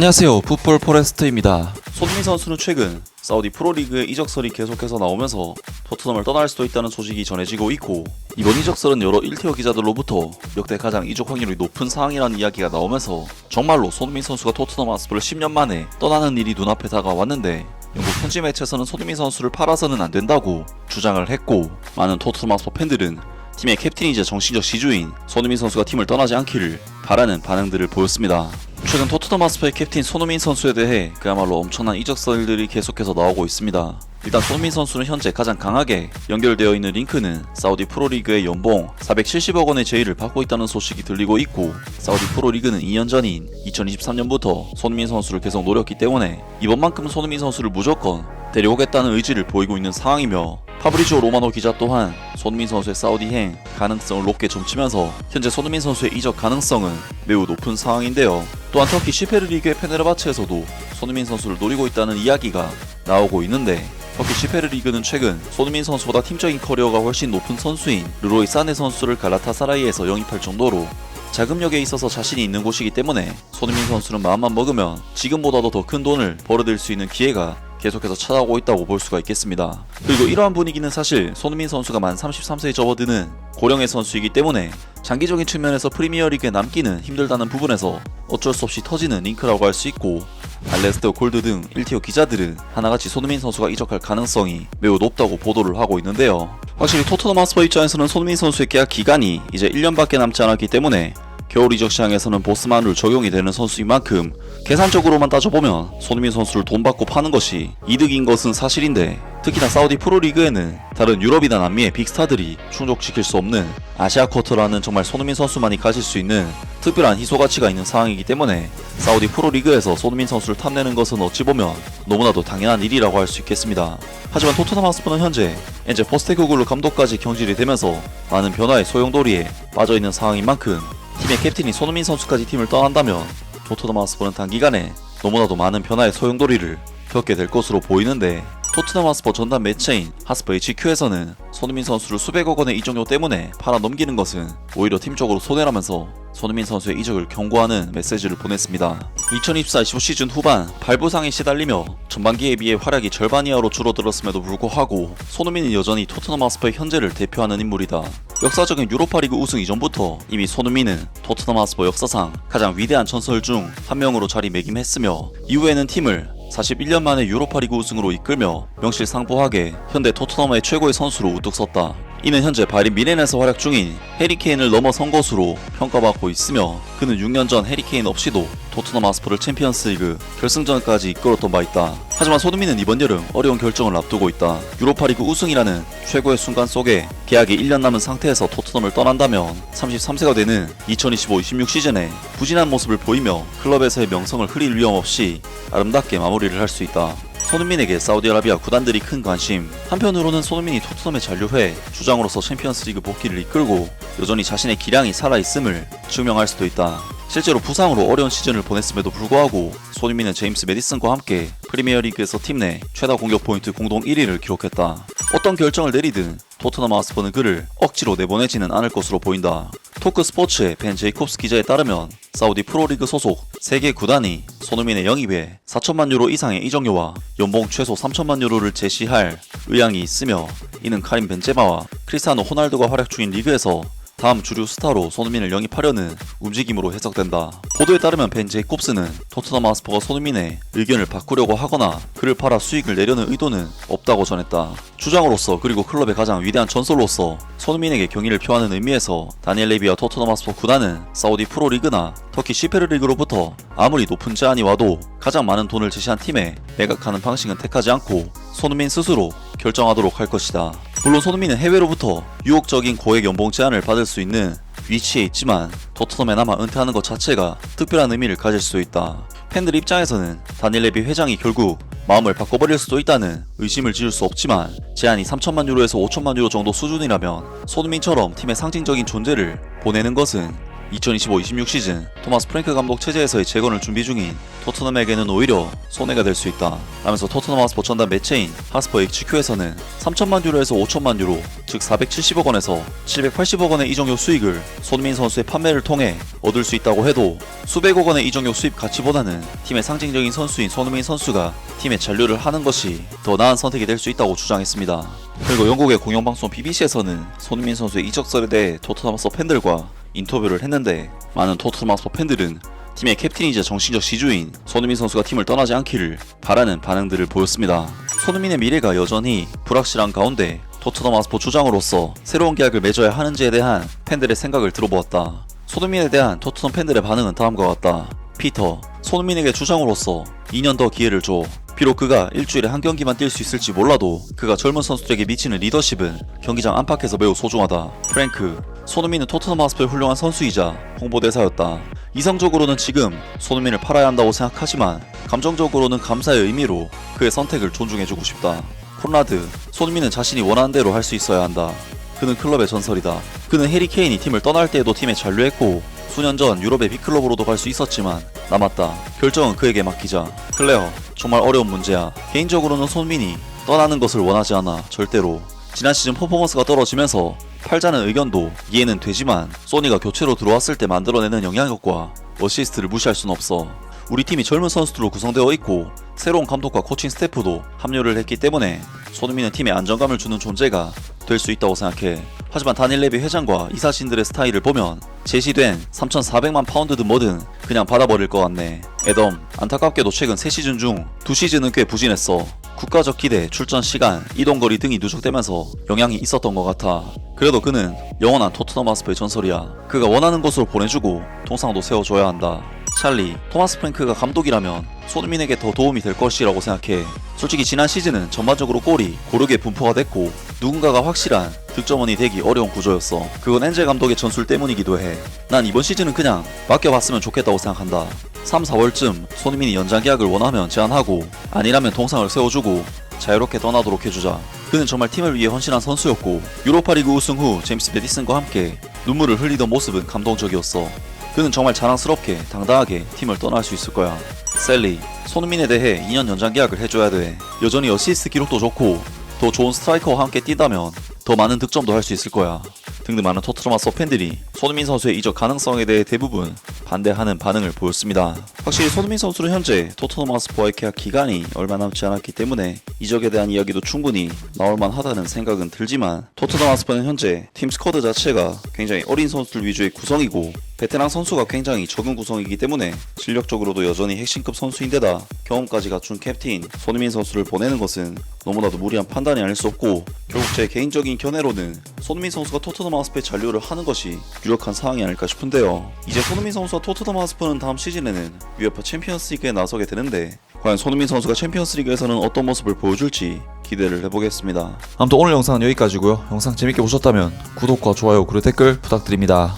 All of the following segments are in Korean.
안녕하세요, 풋볼 포레스트입니다. 손흥민 선수는 최근 사우디 프로리그의 이적설이 계속해서 나오면서 토트넘을 떠날 수도 있다는 소식이 전해지고 있고, 이번 이적설은 여러 1티어 기자들로부터 역대 가장 이적 확률이 높은 상황이라는 이야기가 나오면서 정말로 손흥민 선수가 토트넘 핫스퍼를 10년 만에 떠나는 일이 눈앞에 다가왔는데, 영국 현지 매체에서는 손흥민 선수를 팔아서는 안 된다고 주장을 했고, 많은 토트넘 핫스퍼 팬들은 팀의 캡틴이자 정신적 지주인 손흥민 선수가 팀을 떠나지 않기를 바라는 반응들을 보였습니다. 최근 토트넘 핫스퍼의 캡틴 손흥민 선수에 대해 그야말로 엄청난 이적설들이 계속해서 나오고 있습니다. 일단 손흥민 선수는 현재 가장 강하게 연결되어 있는 링크는 사우디 프로리그의 연봉 470억 원의 제의를 받고 있다는 소식이 들리고 있고, 사우디 프로리그는 2년 전인 2023년부터 손흥민 선수를 계속 노렸기 때문에 이번만큼 손흥민 선수를 무조건 데려오겠다는 의지를 보이고 있는 상황이며, 파브리지오 로마노 기자 또한 손흥민 선수의 사우디행 가능성을 높게 점치면서 현재 손흥민 선수의 이적 가능성은 매우 높은 상황인데요. 또한 터키 시페르리그의 페네르바체에서도 손흥민 선수를 노리고 있다는 이야기가 나오고 있는데, 터키 시페르리그는 최근 손흥민 선수보다 팀적인 커리어가 훨씬 높은 선수인 르로이 사네 선수를 갈라타사라이에서 영입할 정도로 자금력에 있어서 자신이 있는 곳이기 때문에 손흥민 선수는 마음만 먹으면 지금보다도 더 큰 돈을 벌어들일 수 있는 기회가 계속해서 찾아오고 있다고 볼 수가 있겠습니다. 그리고 이러한 분위기는 사실 손흥민 선수가 만 33세에 접어드는 고령의 선수이기 때문에 장기적인 측면에서 프리미어리그에 남기는 힘들다는 부분에서 어쩔 수 없이 터지는 링크라고 할 수 있고, 알레스테어 골드 등 1티어 기자들은 하나같이 손흥민 선수가 이적할 가능성이 매우 높다고 보도를 하고 있는데요. 확실히 토트넘 핫스퍼 입장에서는 손흥민 선수의 계약 기간이 이제 1년밖에 남지 않았기 때문에 겨울 이적 시장에서는 보스만 룰 적용이 되는 선수인 만큼 계산적으로만 따져보면 손흥민 선수를 돈 받고 파는 것이 이득인 것은 사실인데, 특히나 사우디 프로리그에는 다른 유럽이나 남미의 빅스타들이 충족시킬 수 없는 아시아 쿼터라는 정말 손흥민 선수만이 가질 수 있는 특별한 희소 가치가 있는 상황이기 때문에 사우디 프로리그에서 손흥민 선수를 탐내는 것은 어찌 보면 너무나도 당연한 일이라고 할 수 있겠습니다. 하지만 토트넘 핫스퍼는 현재 엔제 포스테코글루 감독까지 경질이 되면서 많은 변화의 소용돌이에 빠져있는 상황인 만큼, 팀의 캡틴이 손흥민 선수까지 팀을 떠난다면 토트넘 핫스퍼는 단기간에 너무나도 많은 변화의 소용돌이를 겪게 될 것으로 보이는데, 토트넘 핫스퍼 전담 매체인 핫스퍼 HQ에서는 손흥민 선수를 수백억 원의 이적료 때문에 팔아 넘기는 것은 오히려 팀적으로 손해라면서 손흥민 선수의 이적을 경고하는 메시지를 보냈습니다. 2024-25 시즌 후반 발부상에 시달리며 전반기에 비해 활약이 절반 이하로 줄어들었음에도 불구하고 손흥민은 여전히 토트넘 핫스퍼의 현재를 대표하는 인물이다. 역사적인 유로파리그 우승 이전부터 이미 손흥민은 토트넘 핫스퍼 역사상 가장 위대한 전설 중 한 명으로 자리매김했으며, 이후에는 팀을 41년 만에 유로파리그 우승으로 이끌며 명실상부하게 현대 토트넘의 최고의 선수로 우뚝 섰다. 이는 현재 바이에른 뮌헨에서 활약 중인 해리케인을 넘어선 것으로 평가받고 있으며, 그는 6년 전 해리케인 없이도 토트넘 핫스퍼를 챔피언스리그 결승전까지 이끌었던 바 있다. 하지만 손흥민은 이번 여름 어려운 결정을 앞두고 있다. 유로파리그 우승이라는 최고의 순간 속에 계약이 1년 남은 상태에서 토트넘을 떠난다면 33세가 되는 2025-26 시즌에 부진한 모습을 보이며 클럽에서의 명성을 흐릴 위험 없이 아름답게 마무리를 할 수 있다. 손흥민에게 사우디아라비아 구단들이 큰 관심, 한편으로는 손흥민이 토트넘의 잔류회 주장으로서 챔피언스리그 복귀를 이끌고 여전히 자신의 기량이 살아있음을 증명할 수도 있다. 실제로 부상으로 어려운 시즌을 보냈음에도 불구하고 손흥민은 제임스 매디슨과 함께 프리미어리그에서 팀 내 최다 공격 포인트 공동 1위를 기록했다. 어떤 결정을 내리든 토트넘 핫스퍼는 그를 억지로 내보내지는 않을 것으로 보인다. 토크 스포츠의 벤 제이콥스 기자에 따르면 사우디 프로리그 소속 3개 구단이 손흥민의 영입에 4천만 유로 이상의 이적료와 연봉 최소 3천만 유로를 제시할 의향이 있으며, 이는 카림 벤제마와 크리스티아노 호날두가 활약 중인 리그에서 다음 주류 스타로 손흥민을 영입하려는 움직임으로 해석된다. 보도에 따르면 벤 제이콥스는 토트넘 핫스퍼가 손흥민의 의견을 바꾸려고 하거나 그를 팔아 수익을 내려는 의도는 없다고 전했다. 주장으로서 그리고 클럽의 가장 위대한 전설로서 손흥민에게 경의를 표하는 의미에서 다니엘 레비와 토트넘 핫스퍼 구단은 사우디 프로리그나 터키 시페르리그로부터 아무리 높은 제안이 와도 가장 많은 돈을 제시한 팀에 매각하는 방식은 택하지 않고 손흥민 스스로 결정하도록 할 것이다. 물론 손흥민은 해외로부터 유혹적인 고액 연봉 제안을 받을 수 있는 위치에 있지만 토트넘에 남아 은퇴하는 것 자체가 특별한 의미를 가질 수 있다. 팬들 입장에서는 다니엘 레비 회장이 결국 마음을 바꿔버릴 수도 있다는 의심을 지을 수 없지만, 제안이 3천만 유로에서 5천만 유로 정도 수준이라면 손흥민처럼 팀의 상징적인 존재를 보내는 것은 2025-26 시즌 토마스 프랭크 감독 체제에서의 재건을 준비 중인 토트넘에게는 오히려 손해가 될 수 있다 라면서 토트넘 핫스퍼 전담 매체인 핫스퍼 HQ에서는 3천만 유로에서 5천만 유로, 즉 470억 원에서 780억 원의 이적료 수익을 손흥민 선수의 판매를 통해 얻을 수 있다고 해도 수백억 원의 이적료 수입 가치보다는 팀의 상징적인 선수인 손흥민 선수가 팀에 잔류를 하는 것이 더 나은 선택이 될 수 있다고 주장했습니다. 그리고 영국의 공영방송 BBC에서는 손흥민 선수의 이적설에 대해 토트넘 핫스퍼 팬들과 인터뷰를 했는데 많은 토트넘 핫스퍼 팬들은 팀의 캡틴이자 정신적 지주인 손흥민 선수가 팀을 떠나지 않기를 바라는 반응들을 보였습니다. 손흥민의 미래가 여전히 불확실한 가운데 토트넘 핫스퍼 주장으로서 새로운 계약을 맺어야 하는지에 대한 팬들의 생각을 들어보았다. 손흥민에 대한 토트넘 팬들의 반응은 다음과 같다. 피터, 손흥민에게 주장으로서 2년 더 기회를 줘. 비록 그가 일주일에 한 경기만 뛸 수 있을지 몰라도 그가 젊은 선수들에게 미치는 리더십은 경기장 안팎에서 매우 소중하다. 프랭크, 손흥민은 토트넘 핫스퍼의 훌륭한 선수이자 홍보대사였다. 이성적으로는 지금 손흥민을 팔아야 한다고 생각하지만 감정적으로는 감사의 의미로 그의 선택을 존중해주고 싶다. 콘라드, 손흥민은 자신이 원하는 대로 할 수 있어야 한다. 그는 클럽의 전설이다. 그는 해리 케인이 팀을 떠날 때에도 팀에 잔류했고 수년 전 유럽의 빅클럽으로도 갈 수 있었지만 남았다. 결정은 그에게 맡기자. 클레어, 정말 어려운 문제야. 개인적으로는 손흥민이 떠나는 것을 원하지 않아. 절대로. 지난 시즌 퍼포먼스가 떨어지면서 팔자는 의견도 이해는 되지만 소니가 교체로 들어왔을 때 만들어내는 영향력과 어시스트를 무시할 순 없어. 우리 팀이 젊은 선수들로 구성되어 있고 새로운 감독과 코칭 스태프도 합류를 했기 때문에 손흥민은 팀에 안정감을 주는 존재가 될 수 있다고 생각해. 하지만 다닐 레비 회장과 이사진들의 스타일을 보면 제시된 3,400만 파운드든 뭐든 그냥 받아버릴 것 같네. 애덤, 안타깝게도 최근 3시즌 중 2시즌은 꽤 부진했어. 국가적 기대, 출전 시간, 이동거리 등이 누적되면서 영향이 있었던 것 같아. 그래도 그는 영원한 토트넘 핫스퍼의 전설이야. 그가 원하는 곳으로 보내주고 통상도 세워줘야 한다. 찰리, 토마스 프랭크가 감독이라면 손흥민에게 더 도움이 될 것이라고 생각해. 솔직히 지난 시즌은 전반적으로 골이 고르게 분포가 됐고 누군가가 확실한 득점원이 되기 어려운 구조였어. 그건 엔젤 감독의 전술 때문이기도 해. 난 이번 시즌은 그냥 맡겨봤으면 좋겠다고 생각한다. 3, 4월쯤 손흥민이 연장 계약을 원하면 제안하고 아니라면 통상을 세워주고 자유롭게 떠나도록 해주자. 그는 정말 팀을 위해 헌신한 선수였고 유로파리그 우승 후 제임스 매디슨과 함께 눈물을 흘리던 모습은 감동적이었어. 그는 정말 자랑스럽게 당당하게 팀을 떠날 수 있을 거야. 셀리, 손흥민에 대해 2년 연장 계약을 해줘야 돼. 여전히 어시스트 기록도 좋고 더 좋은 스트라이커와 함께 뛴다면 더 많은 득점도 할 수 있을 거야. 등등 많은 토트넘 핫스퍼 팬들이 손흥민 선수의 이적 가능성에 대해 대부분 반대하는 반응을 보였습니다. 확실히 손흥민 선수는 현재 토트넘 핫스퍼와의 계약 기간이 얼마 남지 않았기 때문에 이적에 대한 이야기도 충분히 나올만하다는 생각은 들지만 토트넘 핫스퍼는 현재 팀 스쿼드 자체가 굉장히 어린 선수들 위주의 구성이고 베테랑 선수가 굉장히 적은 구성이기 때문에 실력적으로도 여전히 핵심급 선수인데다 경험까지 갖춘 캡틴 손흥민 선수를 보내는 것은 너무나도 무리한 판단이 아닐 수 없고 결국 제 개인적인 견해로는 손흥민 선수가 토트넘 핫스퍼에 잔류를 하는 것이 유력한 상황이 아닐까 싶은데요. 이제 손흥민 선수와 토트넘 핫스퍼는 다음 시즌에는 UEFA 챔피언스 리그에 나서게 되는데 과연 손흥민 선수가 챔피언스 리그에서는 어떤 모습을 보여줄지 기대를 해보겠습니다. 아무튼 오늘 영상은 여기까지고요. 영상 재밌게 보셨다면 구독과 좋아요 그리고 댓글 부탁드립니다.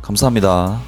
감사합니다.